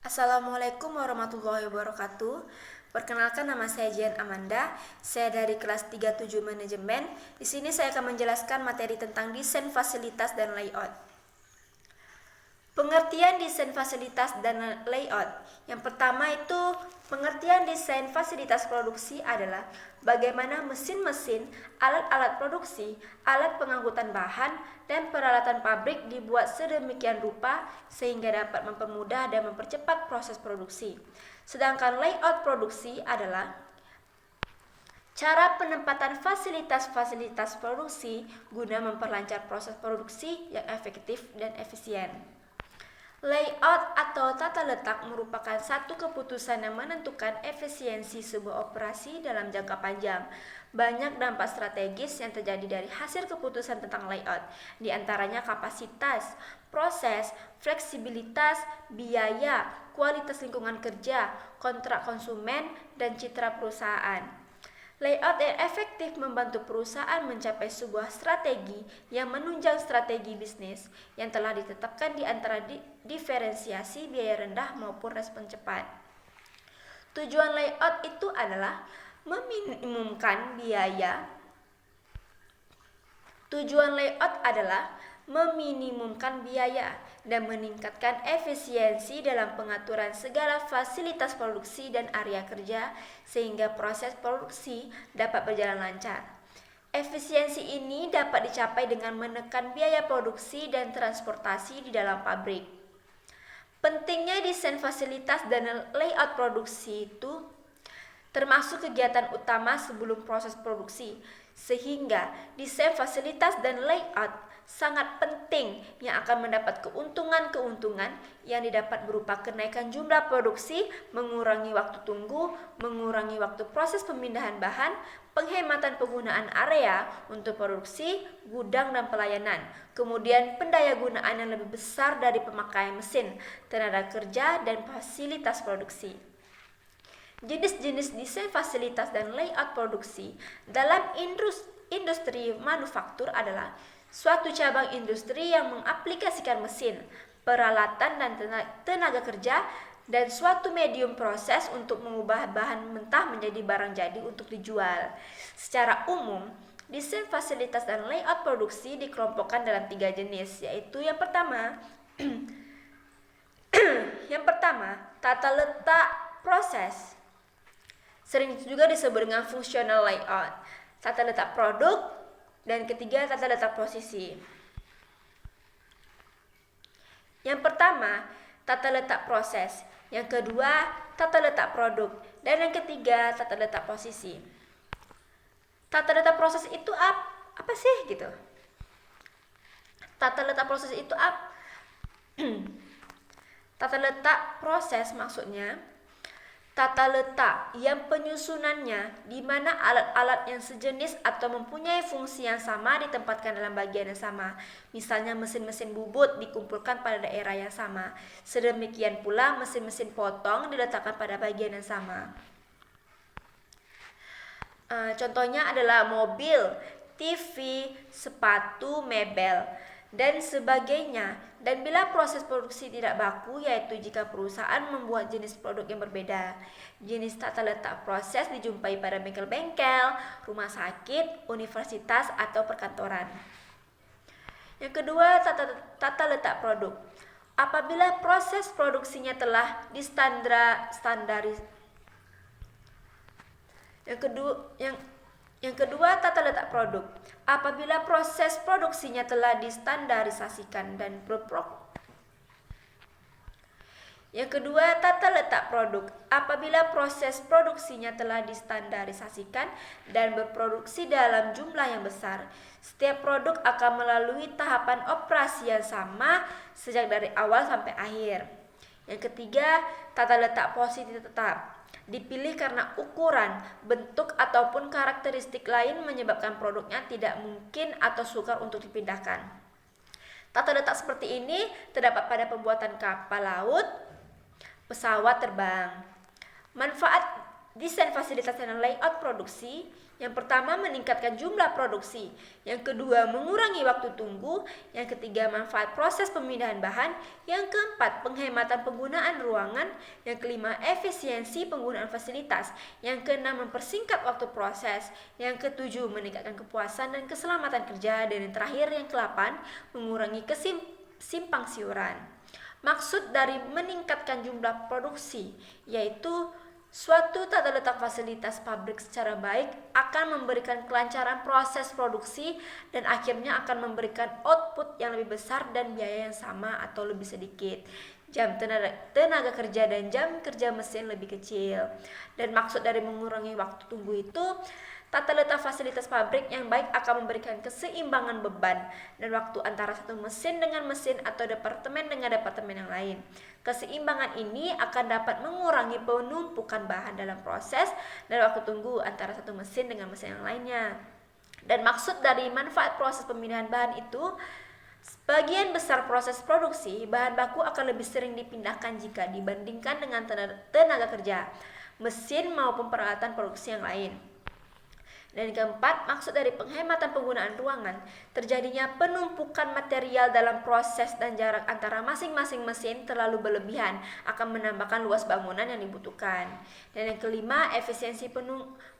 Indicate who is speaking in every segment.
Speaker 1: Assalamualaikum warahmatullahi wabarakatuh. Perkenalkan, nama saya Jian Amanda. Saya dari kelas 37 Manajemen. Di sini saya akan menjelaskan materi tentang desain fasilitas dan layout. Pengertian desain fasilitas dan layout. Yang pertama itu, pengertian desain fasilitas produksi adalah bagaimana mesin-mesin, alat-alat produksi, alat pengangkutan bahan, dan peralatan pabrik dibuat sedemikian rupa sehingga dapat mempermudah dan mempercepat proses produksi. Sedangkan layout produksi adalah cara penempatan fasilitas-fasilitas produksi guna memperlancar proses produksi yang efektif dan efisien. Layout atau tata letak merupakan satu keputusan yang menentukan efisiensi sebuah operasi dalam jangka panjang. Banyak dampak strategis yang terjadi dari hasil keputusan tentang layout, di antaranya kapasitas, proses, fleksibilitas, biaya, kualitas lingkungan kerja, kontrak konsumen, dan citra perusahaan. Layout yang efektif membantu perusahaan mencapai sebuah strategi yang menunjang strategi bisnis yang telah ditetapkan di antara diferensiasi biaya rendah maupun respon cepat. Tujuan layout itu adalah meminimumkan biaya. Tujuan layout adalah meminimumkan biaya dan meningkatkan efisiensi dalam pengaturan segala fasilitas produksi dan area kerja sehingga proses produksi dapat berjalan lancar. Efisiensi ini dapat dicapai dengan menekan biaya produksi dan transportasi di dalam pabrik. Pentingnya desain fasilitas dan layout produksi itu termasuk kegiatan utama sebelum proses produksi, sehingga desain fasilitas dan layout sangat penting yang akan mendapat keuntungan-keuntungan yang didapat berupa kenaikan jumlah produksi, mengurangi waktu tunggu, mengurangi waktu proses pemindahan bahan, penghematan penggunaan area untuk produksi, gudang dan pelayanan, kemudian pendayagunaan yang lebih besar dari pemakaian mesin, tenaga kerja dan fasilitas produksi. Jenis-jenis desain fasilitas dan layout produksi dalam industri manufaktur adalah suatu cabang industri yang mengaplikasikan mesin, peralatan dan tenaga kerja, dan suatu medium proses untuk mengubah bahan mentah menjadi barang jadi untuk dijual. Secara umum, desain fasilitas dan layout produksi dikelompokkan dalam 3 jenis, yaitu yang pertama tata letak proses. Sering juga disebut dengan functional layout. Tata letak produk, dan ketiga tata letak posisi. Yang pertama, tata letak proses. Yang kedua, tata letak produk. Dan yang ketiga, tata letak posisi. Tata letak proses itu apa sih gitu? Tata letak proses itu apa? Tata letak proses maksudnya tata letak yang penyusunannya di mana alat-alat yang sejenis atau mempunyai fungsi yang sama ditempatkan dalam bagian yang sama. Misalnya mesin-mesin bubut dikumpulkan pada daerah yang sama. Sedemikian pula mesin-mesin potong diletakkan pada bagian yang sama. Contohnya adalah mobil, TV, sepatu, mebel, dan sebagainya. Dan bila proses produksi tidak baku, yaitu jika perusahaan membuat jenis produk yang berbeda. Jenis tata letak proses dijumpai pada bengkel-bengkel, rumah sakit, universitas, atau perkantoran. Yang kedua, tata letak produk. Apabila proses produksinya telah Yang kedua, tata letak produk. Apabila proses produksinya telah distandarisasikan dan Yang kedua, tata letak produk. Apabila proses produksinya telah distandarisasikan dan berproduksi dalam jumlah yang besar, setiap produk akan melalui tahapan operasi yang sama sejak dari awal sampai akhir. Yang ketiga, tata letak posisi tetap. Dipilih karena ukuran, bentuk, ataupun karakteristik lain menyebabkan produknya tidak mungkin atau sukar untuk dipindahkan. Tata letak seperti ini terdapat pada pembuatan kapal laut, pesawat terbang. Manfaat desain fasilitas dan layout produksi. Yang pertama, meningkatkan jumlah produksi. Yang kedua, mengurangi waktu tunggu. Yang ketiga, manfaat proses pemindahan bahan. Yang keempat, penghematan penggunaan ruangan. Yang kelima, efisiensi penggunaan fasilitas. Yang keenam, mempersingkat waktu proses. Yang ketujuh, meningkatkan kepuasan dan keselamatan kerja. Dan yang terakhir, yang ke-8, mengurangi simpang siuran. Maksud dari meningkatkan jumlah produksi yaitu suatu tata letak fasilitas pabrik secara baik akan memberikan kelancaran proses produksi dan akhirnya akan memberikan output yang lebih besar dan biaya yang sama atau lebih sedikit. Jam tenaga kerja dan jam kerja mesin lebih kecil. Dan maksud dari mengurangi waktu tunggu itu, tata letak fasilitas pabrik yang baik akan memberikan keseimbangan beban dan waktu antara satu mesin dengan mesin atau departemen dengan departemen yang lain. Keseimbangan ini akan dapat mengurangi penumpukan bahan dalam proses dan waktu tunggu antara satu mesin dengan mesin yang lainnya. Dan maksud dari manfaat proses pemindahan bahan itu, sebagian besar proses produksi, bahan baku akan lebih sering dipindahkan jika dibandingkan dengan tenaga kerja, mesin maupun peralatan produksi yang lain. Dan yang keempat, maksud dari penghematan penggunaan ruangan, terjadinya penumpukan material dalam proses dan jarak antara masing-masing mesin terlalu berlebihan akan menambahkan luas bangunan yang dibutuhkan. Dan yang kelima, efisiensi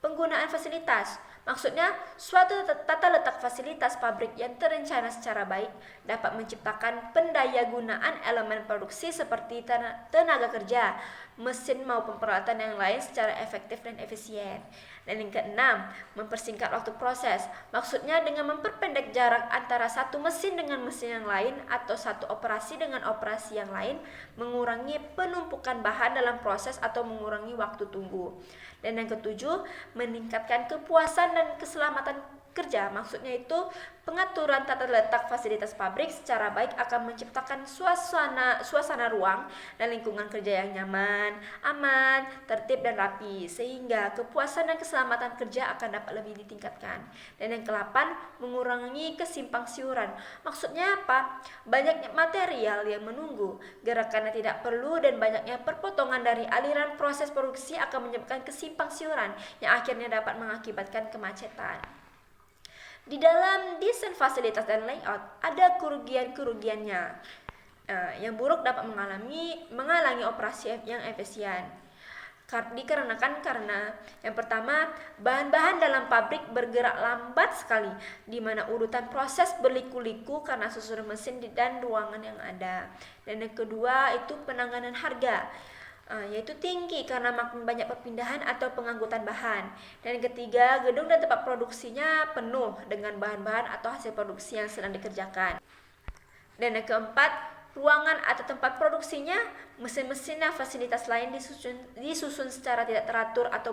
Speaker 1: penggunaan fasilitas. Maksudnya, suatu tata letak fasilitas pabrik yang terencana secara baik dapat menciptakan pendaya gunaan elemen produksi seperti tenaga kerja, mesin maupun peralatan yang lain secara efektif dan efisien. Dan yang keenam, mempersingkat waktu proses. Maksudnya dengan memperpendek jarak antara satu mesin dengan mesin yang lain atau satu operasi dengan operasi yang lain, mengurangi penumpukan bahan dalam proses atau mengurangi waktu tunggu. Dan yang ketujuh, meningkatkan kepuasan dan keselamatan kerja. Maksudnya itu pengaturan tata letak fasilitas pabrik secara baik akan menciptakan suasana ruang dan lingkungan kerja yang nyaman, aman, tertib dan rapi sehingga kepuasan dan keselamatan kerja akan dapat lebih ditingkatkan. Dan yang ke-8, mengurangi kesimpang siuran. Maksudnya apa? Banyaknya material yang menunggu, gerakan yang tidak perlu dan banyaknya perpotongan dari aliran proses produksi akan menyebabkan kesimpang siuran yang akhirnya dapat mengakibatkan kemacetan. Di dalam desain fasilitas dan layout ada kerugian-kerugiannya. Yang buruk dapat menghalangi operasi yang efisien. Dikarenakan yang pertama, bahan-bahan dalam pabrik bergerak lambat sekali, di mana urutan proses berliku-liku karena susunan mesin dan ruangan yang ada. Dan yang kedua itu penanganan harga, yaitu tinggi karena makin banyak perpindahan atau pengangkutan bahan. Dan yang ketiga, gedung dan tempat produksinya penuh dengan bahan-bahan atau hasil produksi yang sedang dikerjakan. Dan yang keempat, ruangan atau tempat produksinya, mesin-mesin dan fasilitas lain disusun secara tidak teratur atau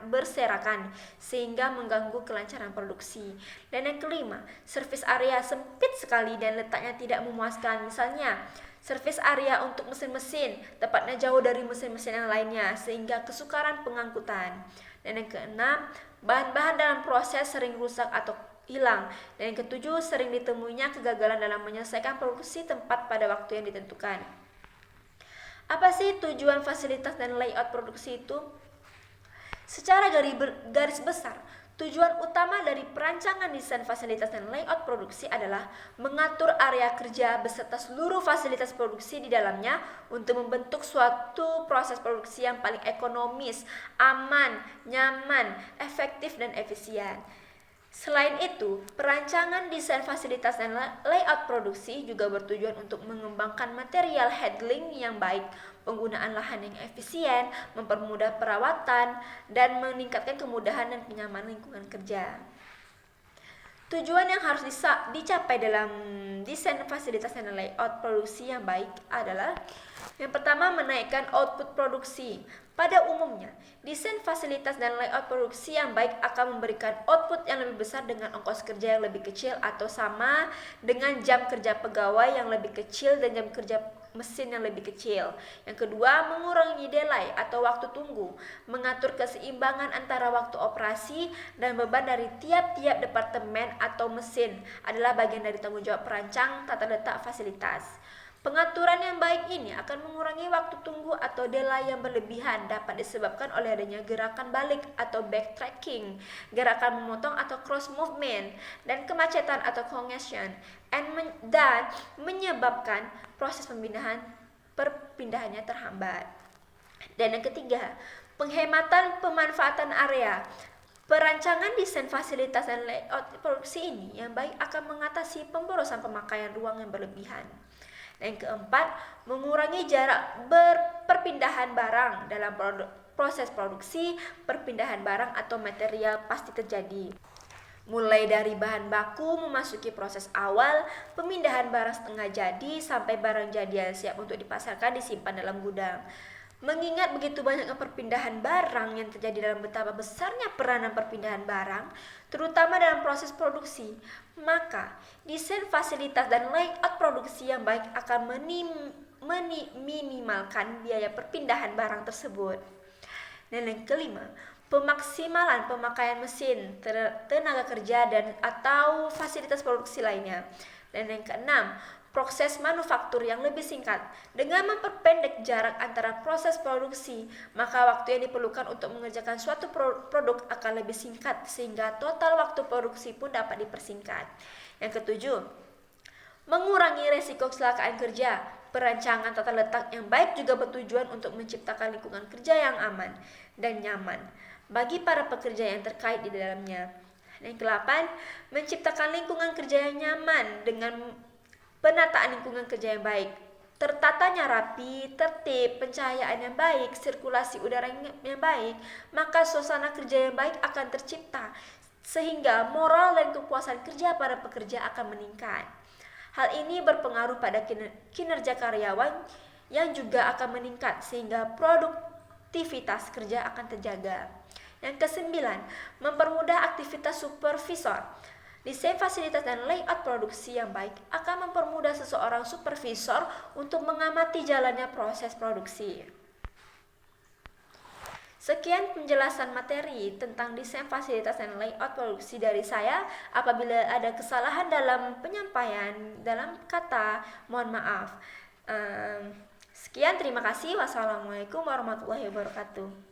Speaker 1: berserakan sehingga mengganggu kelancaran produksi. Dan yang kelima, servis area sempit sekali dan letaknya tidak memuaskan. Misalnya, servis area untuk mesin-mesin tepatnya jauh dari mesin-mesin yang lainnya sehingga kesukaran pengangkutan. Dan yang keenam, bahan-bahan dalam proses sering rusak atau hilang. Dan yang ketujuh, sering ditemuinya kegagalan dalam menyelesaikan produksi tempat pada waktu yang ditentukan. Apa sih tujuan fasilitas dan layout produksi itu? Secara garis besar, tujuan utama dari perancangan desain fasilitas dan layout produksi adalah mengatur area kerja beserta seluruh fasilitas produksi di dalamnya untuk membentuk suatu proses produksi yang paling ekonomis, aman, nyaman, efektif, dan efisien. Selain itu, perancangan desain fasilitas dan layout produksi juga bertujuan untuk mengembangkan material handling yang baik, penggunaan lahan yang efisien, mempermudah perawatan, dan meningkatkan kemudahan dan kenyamanan lingkungan kerja. Tujuan yang harus dicapai dalam desain fasilitas dan layout produksi yang baik adalah yang pertama, menaikkan output produksi. Pada umumnya, desain fasilitas dan layout produksi yang baik akan memberikan output yang lebih besar dengan ongkos kerja yang lebih kecil atau sama dengan jam kerja pegawai yang lebih kecil dan jam kerja mesin yang lebih kecil. Yang kedua, mengurangi delay atau waktu tunggu, mengatur keseimbangan antara waktu operasi dan beban dari tiap-tiap departemen atau mesin adalah bagian dari tanggung jawab perancang tata letak fasilitas. Pengaturan yang baik ini akan mengurangi waktu tunggu atau delay yang berlebihan, dapat disebabkan oleh adanya gerakan balik atau backtracking, gerakan memotong atau cross movement, dan kemacetan atau congestion, dan menyebabkan proses perpindahannya terhambat. Dan yang ketiga, penghematan pemanfaatan area. Perancangan desain fasilitas dan layout produksi ini yang baik akan mengatasi pemborosan pemakaian ruang yang berlebihan. Dan yang keempat, mengurangi jarak perpindahan barang dalam proses produksi. Perpindahan barang atau material pasti terjadi, mulai dari bahan baku memasuki proses awal, pemindahan barang setengah jadi, sampai barang jadi yang siap untuk dipasarkan disimpan dalam gudang. Mengingat begitu banyaknya perpindahan barang yang terjadi dalam betapa besarnya peranan perpindahan barang, terutama dalam proses produksi, maka desain fasilitas dan layout produksi yang baik akan minimalkan biaya perpindahan barang tersebut. Dan yang kelima, pemaksimalan pemakaian mesin, tenaga kerja, dan atau fasilitas produksi lainnya. Dan yang keenam, proses manufaktur yang lebih singkat. Dengan memperpendek jarak antara proses produksi, maka waktu yang diperlukan untuk mengerjakan suatu produk akan lebih singkat, sehingga total waktu produksi pun dapat dipersingkat. Yang ketujuh, mengurangi resiko kecelakaan kerja. Perancangan tata letak yang baik juga bertujuan untuk menciptakan lingkungan kerja yang aman dan nyaman bagi para pekerja yang terkait di dalamnya. Dan yang kedelapan, menciptakan lingkungan kerja yang nyaman dengan penataan lingkungan kerja yang baik, tertatanya rapi, tertib, pencahayaan yang baik, sirkulasi udara yang baik, maka suasana kerja yang baik akan tercipta, sehingga moral dan kepuasan kerja para pekerja akan meningkat. Hal ini berpengaruh pada kinerja karyawan yang juga akan meningkat, sehingga produktivitas kerja akan terjaga. Yang kesembilan, mempermudah aktivitas supervisor. Desain fasilitas dan layout produksi yang baik akan mempermudah seseorang supervisor untuk mengamati jalannya proses produksi. Sekian penjelasan materi tentang desain fasilitas dan layout produksi dari saya. Apabila ada kesalahan dalam penyampaian, dalam kata, mohon maaf. Sekian, terima kasih. Wassalamualaikum warahmatullahi wabarakatuh.